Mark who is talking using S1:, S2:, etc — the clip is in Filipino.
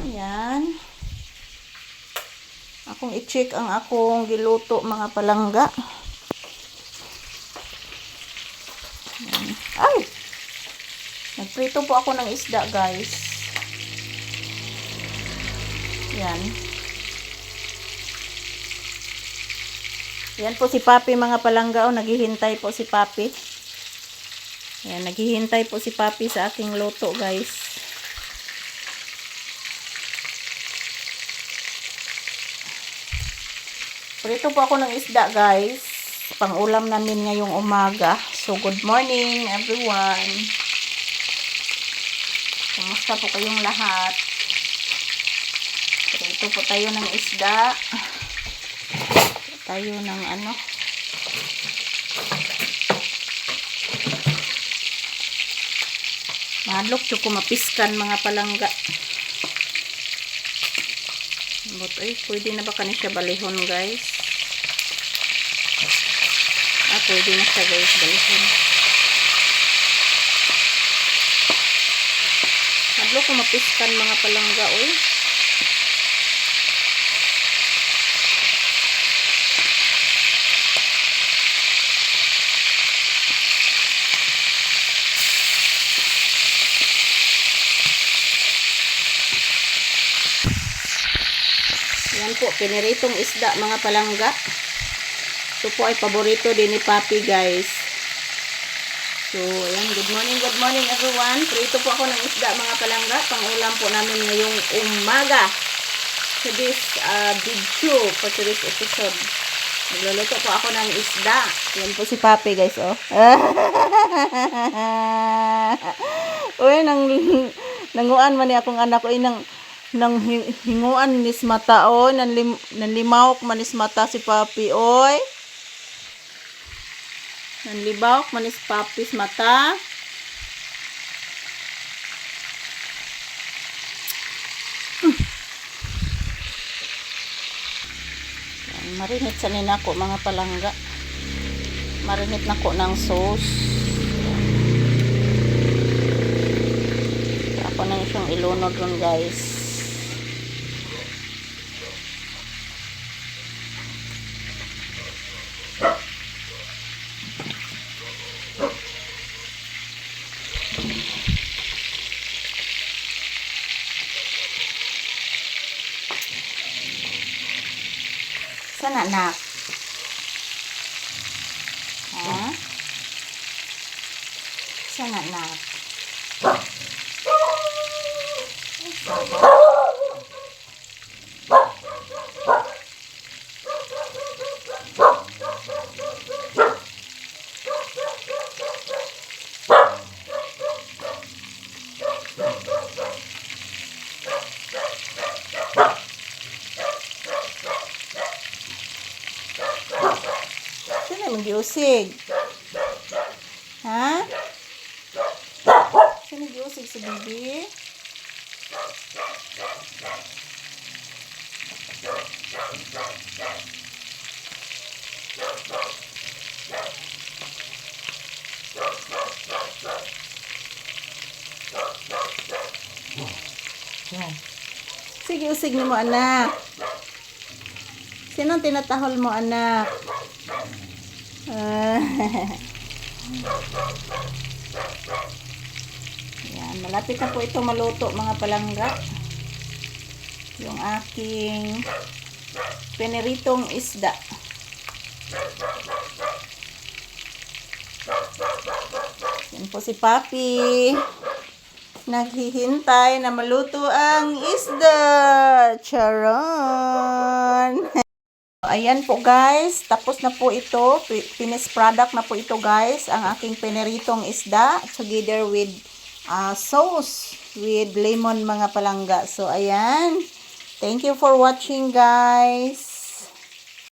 S1: Ayan. Akong i-check ang akong giluto mga palangga. Ayan. Ay! Nagprito po ako ng isda, guys. Ayan. Ayan po si Papi mga palangga. O, naghihintay po si Papi. Ayan, naghihintay po si Papi sa aking luto, guys. Prito po ako ng isda, guys. Pang-ulam namin ngayong umaga. So, good morning, everyone. Kumusta po kayong lahat? Prito po tayo ng isda. Tayo ng ano. Madlok ko mapiskan mga palangga. But, ay, pwede na ba kani siya balihon, guys? Pwede na siya, guys, balihon. Madlo ko mapiskan mga palangga, oy. Yan po, piniritong isda mga palangga. Ito po ay paborito din ni Papi, guys. So, ayan, good morning everyone. Prito po ako ng isda mga palangga. Pang-ulam po namin ngayong umaga. So, this video for today's episode. Nagluluto po ako ng isda. Yan po si Papi, guys, oh. Uy, nanguan man ni akong anak ko, nang hinguan nis mata, oy, nanlimawak manis mata si Papi, oy. Nanlibawak manis Papis mata. Marinit sa ninako mga palangga. Marinit na ko ng sauce. Ako na siyang ilunod ron, guys. Sana anak? Ha? Sana anak? Giusig. Ha? Sino giusig si bibi? Sige, usig ni mo, anak. Sinong tinatahol mo, anak? Yan, malapit na po ito maluto mga palangga. Yung aking piniritong isda. Yan po si Papi. Naghihintay na maluto ang isda. Charon! Ayan po, guys, tapos na po ito, finished product na po ito, guys, ang aking piniritong isda together with sauce with lemon mga palangga. So ayan, thank you for watching, guys.